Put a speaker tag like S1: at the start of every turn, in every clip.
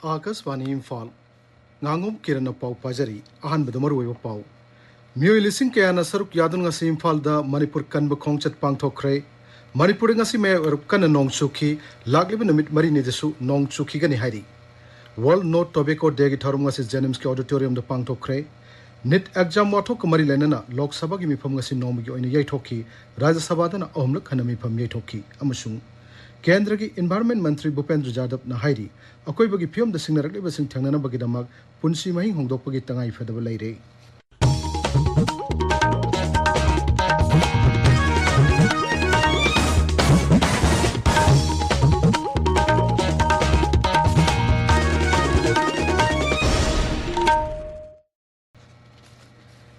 S1: Akaswani Imphal Ngangom Kiran Pau Pajari Ahan Badamaru Pau Mui Lissing Kayana Saruk Yadun Ngasi Imphal da Manipur Kanba Kongchat Pang Tokre Manipur Ngasi Me Kan Nong Chuki Laglibin Mit Marini Desu Nong Chuki Gani Hari World Note Tobacco Degi Tarum Ngasi Janimski Auditorium the Pang Tokre Nit exam wato Kamari Lenana Lok Sabagi Mi Pam Ngasi Nomi in Yatoki Raja Sabadana Omluk Hanami Pam Yatoki Amasung केंद्र की environment मंत्री भूपेंद्र यादव न हाइरी अकोइबगी film the सिंगनरकलिब सिंग थंगनबगिदमक पुंसी मही होंदोकपगी तंगाई फदब लेरे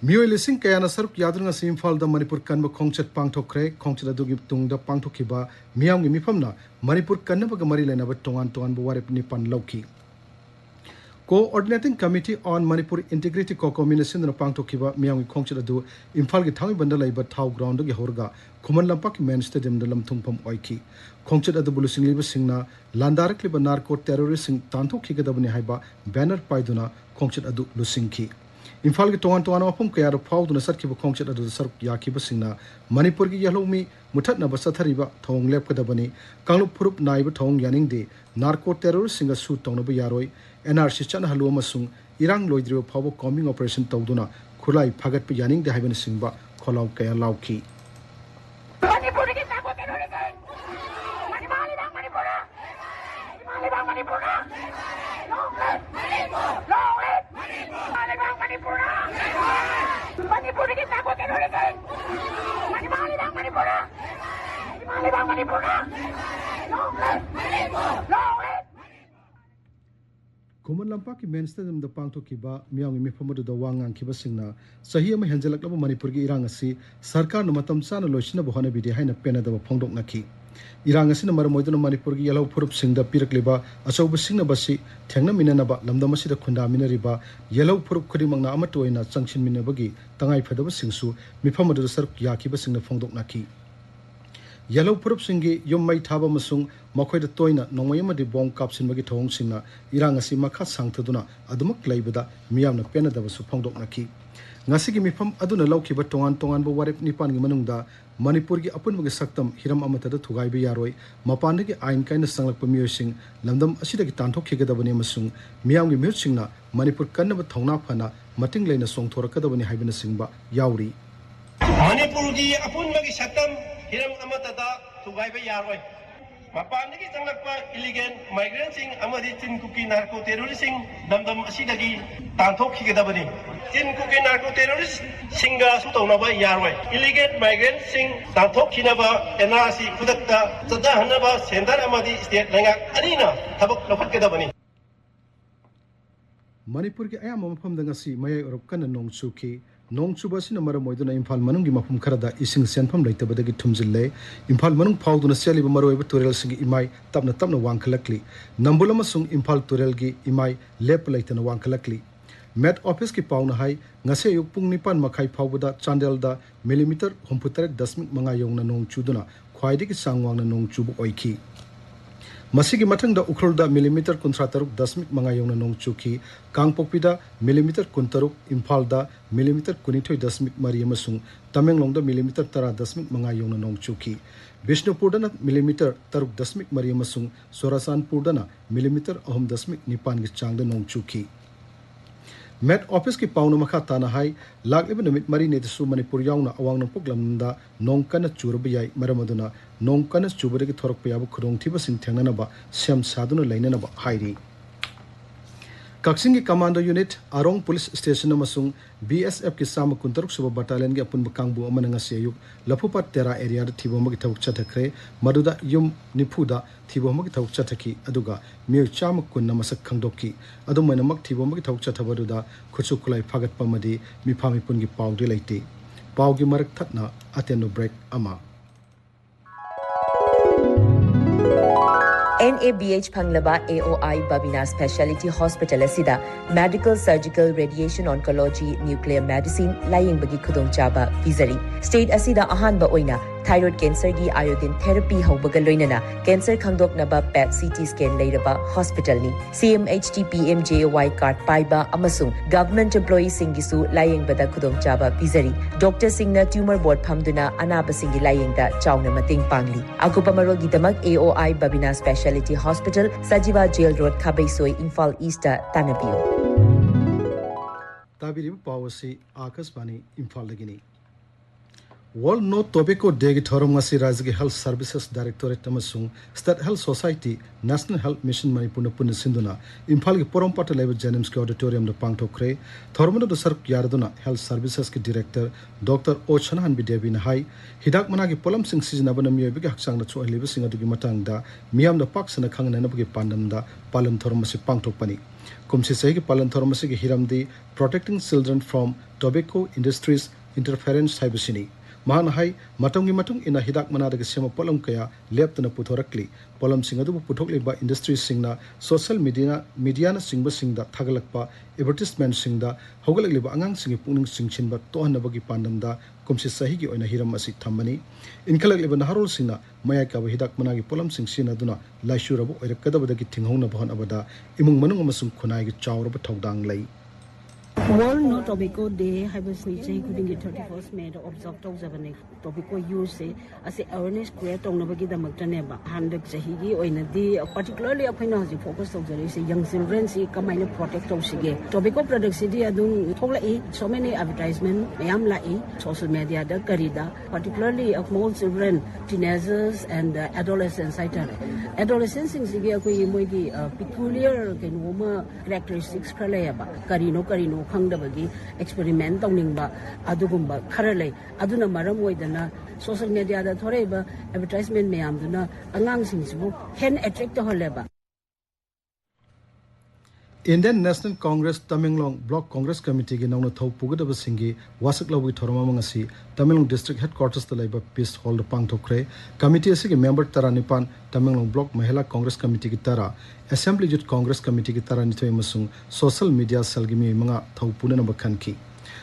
S1: Mui Lissing Kayana Saruk Yadrung as Imphal da Manipur Kanba Kongchat Pangtokre, Kongchat Adugi Tung da Pangtokiba, Miang Mipamna, Manipur Kanaba Marilena Tongan Toan Buarip Nipan Loki. Coordinating Committee on Manipur Integrity Co-Combination of Pangtokiba, Miang Kongchat Adu, Imphal Gitami Bandalay but Tau Ground of Horga, Kuman Lampak Men Stadium the Lamtungpam Oiki, Kongchat Adu Bulusing Libasingna, Landarak Libanarco terrorism Tanto Kikadabani Haiba, Banner Paiduna, Kongchat Adu Lusinki. Imphal ki tongan tongan apum kaya rupau duna sar ki bukongchat adu sar yaki basingna Manipur ki yalomi mutat na basathari ba thong lep kadabani kanglup phurup nai ba thong yaning de narco terrorist singa su tong na ba yaroi NRC chan halu amasung irang loidri ba phaw combing operation tawduna khulai phagat pa yaning de haiban singba kholaw kaya lauki Manipur ki sabo terrorism Manipali bang Manipura Manipali bang Manipura long live Manipura Manipuri ki sabo terrorism Manipali bang Manipura Manipali bang Manipura long live Kuman lampak ki main stadium da pangtokiba miang mi phamadu da wangang kiba singna sahi ama henjalak laba Manipur ki irang asi sarkar no matam sana lochina bohana bidi haina pena da phongdok nakhi irang asi na maramoiduna Manipur ki yalo phurup singda pirakliba achauba singna basi thengna minana ba lamdam asi da khunda minariba yalo phurup khudi mangna amato ina changchin minabagi tangai phadaba singsu miphamadu sar yakiba singna phongdok nakhi yalo phurup singi yum mai thaba masung makhoi da toina nongmayama di bom kapsin magi thong singna irang asi makha sangthaduna adumak laibada miyamna pena da su phongdok nakhi ngasi gi mifam aduna laukiba tongan tongan bo warep nipan gi manungda Manipur gi apun magi saktam hiram amata da thugai be yaroi mapan gi ain kaina sanglak pamiyo sing lamdam asida gi tanthok khige da bani masung miyam gi myut singna Manipur kanna ba thongna phana mating leina songthora ka da bani haibana singba yauri
S2: Manipur gi apun magi saktam hiram amata da thugai be yaroi mapan gi sanglak pa illegal migrants sing amadi chin kuki narco terrorist sing damdam asida gi tanthok khige da bani Chin kuki narco terrorist singa sutona ba yarwai illegal migrants sing tanthok kinaba NRC kudakta sada hanaba sendar amadi state lengak anina thabak lafat kedabani
S1: Manipur ki ayam mafam da ngasi mayai orop kana nong chuki nong chuba sina maramoiduna Imphal manung gi mafum kharada ising senpham leitaba dagi thumjille Imphal manung phauduna seliba maroiba turel singi imai tapna wangkhalakli nambulama sung Imphal turel gi imai lep leitana wangkhalakli Met Office ki pauna hai ngase yuk pung nipan makai phawbada chandel da millimeter homputar dasmik manga yong na nong chuduna khwaidi ki sangwang na nong chubu oiki masigi mathang da ukhrol da millimeter kuntrataruk dasmik manga yong na nong chuki kangpokpi da millimeter kuntaruk Imphal da millimeter kunithoi dasmik mari amasung tamenglong da millimeter tara dasmik manga yong na nong chuki Bishnupur da millimeter taruk dasmik mari amasung Sorasanpur da millimeter ahom dasmik nipan gi chang da nong chuki Met Office ki pauna makha tana hai lagliba namit mari ne su Manipur yauna awang nang poklamda nong kana churba yai maramaduna nong kana chubare ki thorok payabu khudong thiba sing thengnana ba sem saduna lainana ba hairi Kaksin ki commando unit Arong police station amasung BSF ki sama kuntaruk suba battalion ki apun bakangbu amananga seyuk lapupat tera area da thibo magi thawuk chathakre maduda yum nipuda thibo magi thawuk chathaki aduga miu chama kunna masak khangdokki adumana mak thibo magi thawuk chathabaduda khuchu kulai phagat pamadi mifami pungi pawdi laite pawgi marak thatna atenu break ama
S3: NABH Panglaba AOI Babina Specialty Hospital asida Medical Surgical Radiation Oncology Nuclear Medicine Laying Bagi Khudong Chaba Pizari State asida ahanba oina thyroid cancer gi iodine therapy haubaga loinana cancer khangdoknaba PET CT scan leiraba hospital ni CMHT PMJY card paiba amasung government employee singisu layengbada khudongchaba pizari doctor singna tumor board phamduna anaba singi layengda chawna mating pangli akupa marogi damak AOI Babina Specialty Hospital Sajiva Jail Road Khabaisoi Imphal East Tanabiu
S1: Tabiri Pawasi Akasbani Imphal Lagini World No Tobacco Day Thorum Ngasi Rajagi Health Services Directorate Tamasung State Health Society National Health Mission Manipur Pune Sinduna Imphal ki Porompata Level Janims ki Auditorium the Pangtokre Thormano the Sark Yarduna Health Services ki Director Dr. Ochanahan Bidevin Hai Hidak Managi Polam Sing Season Abanami Big Haksang the Chua Living at the Matangda Miam the Parks and the Kanganabaki Pandamda Palan Thormasi Pangtopani Kumsi Segi Palan Thormasi Hiramdi Protecting Children from Tobacco Industries Interference Cybusini Mahanahai, Matongi Matung in a Hidak Manada Sema Polam Kaya, Leptana Putorakli, Polam Singadu Putokli by Industry Singna, Social Media, Mediana Singba Singda, Tagalakpa, Advertisement Singda, Hogalaliba Angang Sing Puning Singchin, but Tohanabagi Pandamda, Kumsi Sahigi or Hiram Asik Tamani, in Kalaliba Naharul Sina, Mayaka Hidak Managi Polam Sing Sina Duna, Laishurabo, or a Kadabaki Tinghona Bahan Abada, Imung Manungamasum Kunai, Chow Togdang Lay.
S4: World No Tobacco Day haibasni chahi khudingi 31st May observe tawjabani tobacco use as awareness create tongnabagi damakta ba handak chahi gi oinadi particularly aphaina haji focus tawjari se young children si kamaina protect tawsige tobacco products di adung thoglai so many advertisement mayam lai social media da karida particularly of small children teenagers and adolescents adolescents sing akoi moigi peculiar kenoma characteristics khala ba karino khangdabagi experiment tawningba adugumba kharale aduna maram oidana social media da thoreba advertisement mayamduna angang singsibu hen attract holeba
S1: Indian National Congress Tamilong Block Congress Committee gi nangna thau pugadaba singi wasak lawi thorama mangasi Tamilong District Headquarters the Labor Peace Hall the Pangtokre Committee asigi member Taranipan Tamilong Block Mahila Congress Committee gi tara Assembly Youth Congress Committee gi tara nithoi masung Social Media Salgimi manga thau punana bakhanki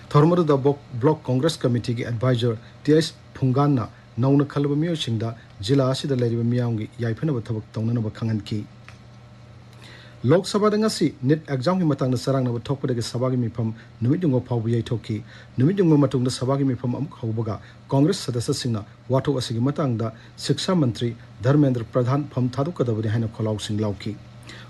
S1: Thormadu the Block Congress Committee gi advisor TS Phunganna nauna khalba miyo singda jila asida leriba miyamgi yaiphana thabak tawnana bakhanganki Lok Sabha dangasi net exam ki matang na sarang na thokpa de sabha gi mifam numidungo phawbu yai thoki numidungo matung da sabha gi mifam amuk hawbaga Congress sadasya singna wathok asigi matang da Shiksha Mantri Dharmendra Pradhan pham thadu kadabani haina kholaw sing lauki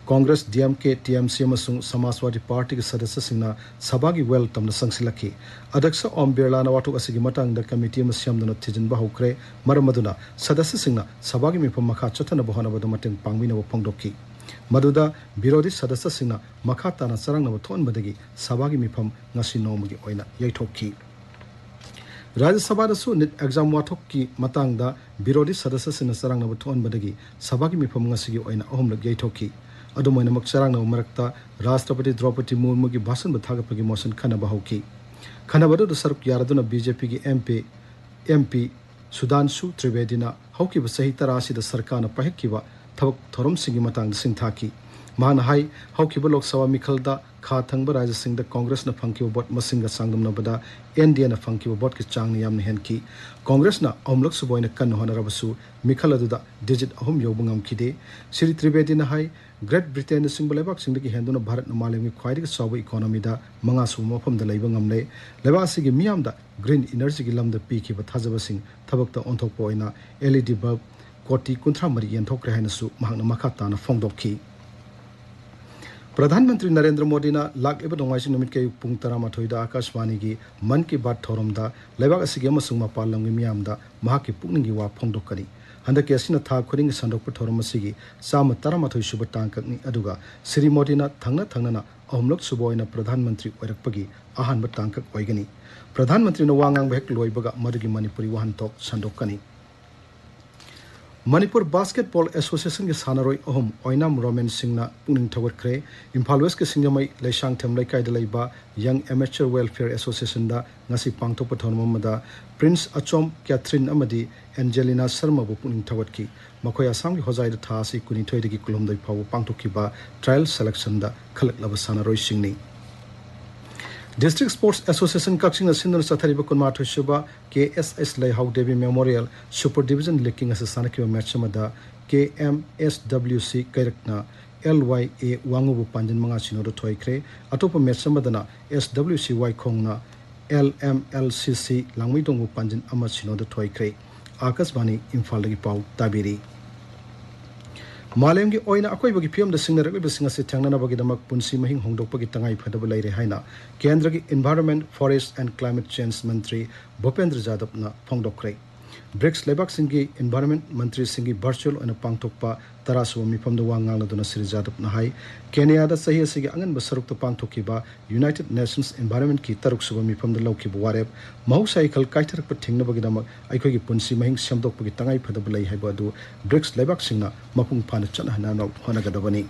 S1: Congress DMK TMC amasung Samajwadi Party ki sadasya singna sabha gi well tamna sangsilaki Adaksa Om Birla na wathok asigi matang da committee masyam dana thijin ba hokre maramaduna sadasya singna sabha gi mifam makha chathana bahana bada mateng pangmina wa phongdoki Maduda Birodi Sadasa Singna Makata na Sarang na Thon Badagi Sabagi Mipam Ngasi Nomagi Oina Yaitoki Rajya Sabha da su net exam watoki matangda Birodi Sadasa Singna Sarang na Thon Badagi Sabagi Mipam Ngasi Oina Ohmlag Yaitoki Adumoina Maksarang na Marakta Rashtrapati Draupadi Murmu gi Bhasan Bathagapagi motion Khana Bahoki Khana Badu Saruk Yaraduna BJP gi MP Sudanshu Trivedi Hoki Basahi Tarasi the Sarkana Pahekiva Thabak Thorum Singi Matang Singthaki Mahana Hai Haukiba Lok Sabha Mikhalda Kha Thangba Raja Singh the Congress na Funky Bot Masinga Sangam na Bada NDA na Funky Bot ki Chang ni Yam Henki Congress na Omlok Suboy na Kan Honarabasu Mikhala Duda Digit Ahum Yobungam Kide Sri Trivedi na Hai Great Britain na Singh Balebak Singh ki Henduna Bharat na Malemi Khwaidi ki Sawa economy da Manga Su Mafam da Laibangam le Lebasi gi Miyam da Green Energy ki Lam da Pi ki Bathajaba Singh Thabak ta Onthok Poina LED bulb Koti Kuntra Mari Yenthokre Hainasu Mahang Makata na Fongdoki Pradhan Mantri Narendra Modi na Lak Eba Dongwaisi Numit Kay Pung Taramatoida Akashwani gi Man ki Bat Thoromda Lebak asigi amasung Mapalang gi Miyamda Mahaki Pukningi wa Phongdokani Handaki asina tha khuding sandokpa thorom asigi Sama Taramatoi Suba Tangkakni aduga Sri Modi na thangna na Ahumlok Suboina Pradhan Mantri Oirakpagi Ahanba Tangkak Oigani Pradhan Mantri na wangang behek loibaga Madugi Manipuri Wahantok Sandokani Manipur Basketball Association ke Sanaroi Ahom Oinam Roman Singna Puning Tawakre Imphal West ke Singamai Leishang Temlai Kaidalaiba Young Amateur Welfare Association da Ngasi Pangto Pathonmada Prince Achom Catherine Amadi Angelina Sharma bu Puning Tawatki Makoya Samgi Hozai da Thasi Kuni Toidagi Kulomdai Pawu Pangto Kiba Trial Selection da Khalak Laba Sanaroi Singni District Sports Association Kakching Asindon Sathariba Kunmato Shuba KSS Leihau Devi Memorial Super Division Licking as a Sanaki match Samada KMSWC Kairakna LYA Wangubu Panjan Mangasino Toykre Atopa match Samadana SWCY Kongna LMLCC Langwidongu Panjan Amasino Toykre Akasbani Imphal Pau Tabiri Malemgi oina akoibagi pm da singnarakliba singase thangnanabagi damak punsi mahing hongdokpagi tangai phadaba leire haina Kendragi Environment, Forest and Climate Change Mantri Bhupendra Jadhav na phongdokre BRICS Lebak Singhi Environment Mantri Singhi Virtual and Pangtokpa Tarasu Mipamda Wangang Duna Sri Jadhav na hai Kenya da sahi sigi angan basarukta pangtokiba United Nations Environment ki taruk suba mipamda lauki buwareb mau cycle kaitarak patingnabagi damak aikogi punsi mahing samdokpagi tangai phadaba lei haiba du BRICS Lebak Singna mapung phana chanahna no honagadabani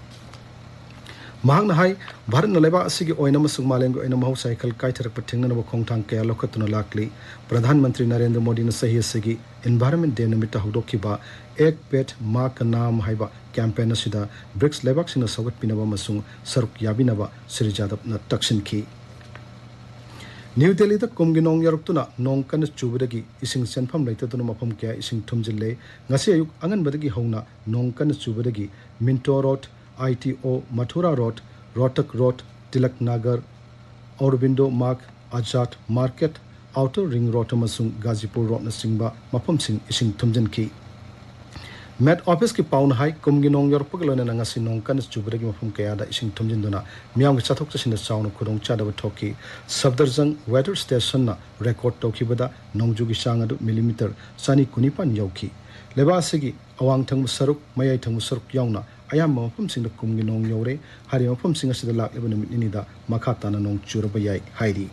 S1: Mahang Hai, Bharat Naleba Asigi Oinama Sugmalengo in a mouse cycle kaiter patingan of Kongtang Kaya Lokatuna Lakli, Pradhan Mantri Narendra Modi Sahi Sigi, Environment Denamita Hudokiba, Ek Pet Mark Nam Haiba, Campaign Sida, BRICS Lebaks in a Sawat Pinava Masung, Saruk Yabinava, Sirijadap na Taksin Ki. New Delhi the Kumginong Yaruptuna, non can chubudagi, ising senpam later to Mapam Kaya, ising Tumjile, Nasiayuk Angan Badagi Hona, non can chubudagi, Minto Road, ITO Mathura Road, Rohtak Road, Tilak Nagar, Aurobindo Mark, Ajat Market, Outer Ring Road Amasung Gazipur Road na Singba, Mapam Sing Ising Tumjan Ki. Met Office ki Paun Hai, Kumginong Yorpagalo and Nangasinong Kanis Jubragi Mapam Kayada Ising Tumjinduna, Miang Chatok in the sound of Kurong Chadawa Toki, Subdarzang Weather Station na record Tokibada, Nongjugi Shangadu millimeter, Sani Kunipan Yoki. Lebasigi, Awang Tang Saruk, Maya Tang Saruk Yauna, I am Mopum Sing the Kumginong Yore, Hari Mopum Sing as the Lak Nida, Makatana Nong Churabayai, Heidi.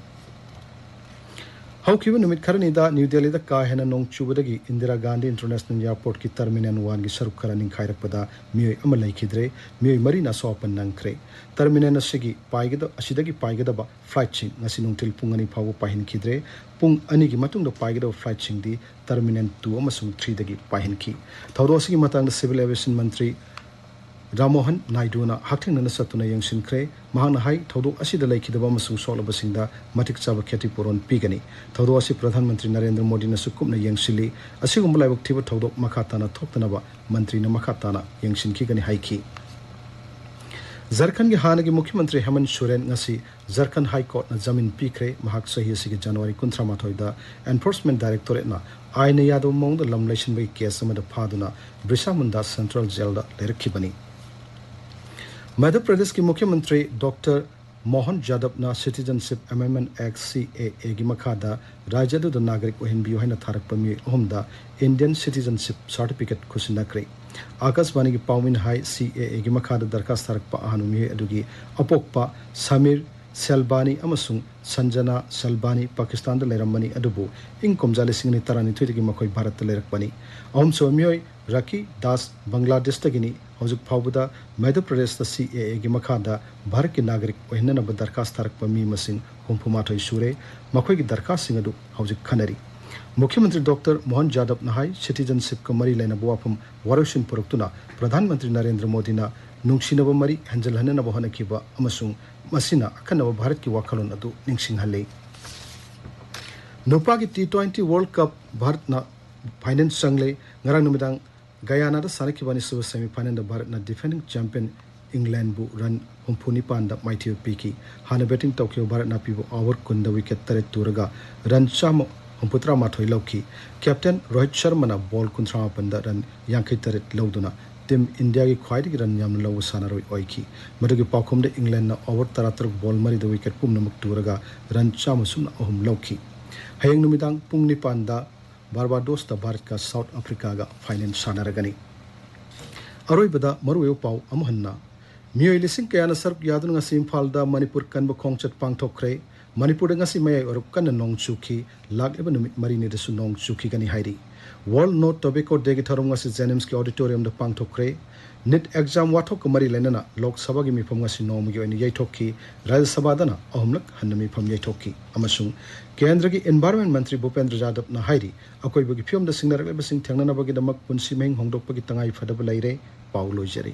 S1: How Kivan Numit Karanida, New Delhi the Kahana Nong Chubadagi, Indira Gandhi International Airport Ki Terminal 1 Gisarukaraning Kairapada, Mui Amalai Kidre, Mui Marina Sopan Nankre, Terminal Sigi, Paigada, Ashidagi Paigadaba, Flight Ching, Nasinung Til Pungani Pawu Pahin Kidre, Pung Anigi Matung the Paigada Flight Ching di, Terminal 2 Amasung 3 Dagi Pahin Ki. Taudosigi Matang the Civil Aviation Mantri. Ramohan Naiduna Hating and Satuna Yang Sincre, Mahana Hai, Todo Asida Lake the Bamasung Solabasinda, Matik Saba Keti Puron Pigani, Todo Asi Pradhan Mantri Narendra Modi Sukumna Yang Sili, Asigumala Tiba Todo Makatana Toktanaba, Mantri Namakatana, Yang Sinkigani Haiki. Zarkan Hanagi Mukimantri Haman Shuren Nasi, Zarkan High Court na Zamin Pikre, Mahak Sahi Sigi January Kuntramatoida, Enforcement Directorate na, Aina Yado Mong the Lumlation by Kesama the Paduna, Brisamunda Central Zelda Lerekibani. Madhya Pradesh ki Mukhyamantri Dr. Mohan Jadhav na Citizenship Amendment Act CAA gi makhada Rajyadu da Nagarik ohinbiyo haina tharakpa mi ahumda Indian Citizenship Certificate khusinakre. Akasbani gi Paumin Hai CAA gi makhada darkas tharakpa ahanu mi adugi apokpa Samir Selbani amasung Sanjana Selbani Pakistan da leramani adubu inkomjali singni tarani thuidagi makhoi Bharat da lerakpani. Ahum somioi Raki Das Bangladesh tagini Haujuk Paubuda Madhya Pradesh the CAA gi makhada Bharat ki Nagarik ohinna ba darkas tharakpa mi masing humpumathoi sure makhoi gi darkas sing adu haujuk khanari. Mukhyamantri Dr. Mohan Jadhav Nahai Citizenship ka mari laina buapum warushin puraktuna Pradhan Mantri Narendra Modi na nungsinaba mari hanjalhanna ba hanakiba amasung masina akanaba Bharat ki wakhalon adu ningsinghalle. Nupa ki T20 World Cup Bharat na finance sangle ngarang numidang Guyana da Sanakibani Suba semi final da Bharat na defending champion England bu run humpuni panda mighty piki hana betting Tokyo Bharat na pibu over kunda wicket tare turaga run chamo humputra mathoi lauki captain Rohit Sharma na ball kuntra panda run yankai tare lauduna Team India ki khwaidi run yam law sanaroi oiki madugi pakhum de England na over taratar ball mari da wicket pum namuk turaga run chamo sumna ohum lauki hayang numidang pung ni panda Barbados da Bharat ka South Africa ga finance sanaragani aroi bada maruyo pau amhanna mioi lising kaya na sark yadun nga Imphal da Manipur kan ba khongchat pangthokre Manipur nga si mayai orup kan nong chuki lag eba numit marini de su nong chuki gani hairi World No Tobacco Day gi tharum nga si Jennings ki auditorium da pangthokre NET exam wathok ka mari lenana Lok Sabha gi mifam nga si nom gi oni yaithokki Rajya Sabha dana ahumlak hanami pham yaithokki amasung Kendra ki Environment Mantri Bhupendra Jadhav na hairi akoi bagi film da singnarak lebasing thangnana bagi damak punsi meng hongdok bagi tangai phadab laire Paulo Jeri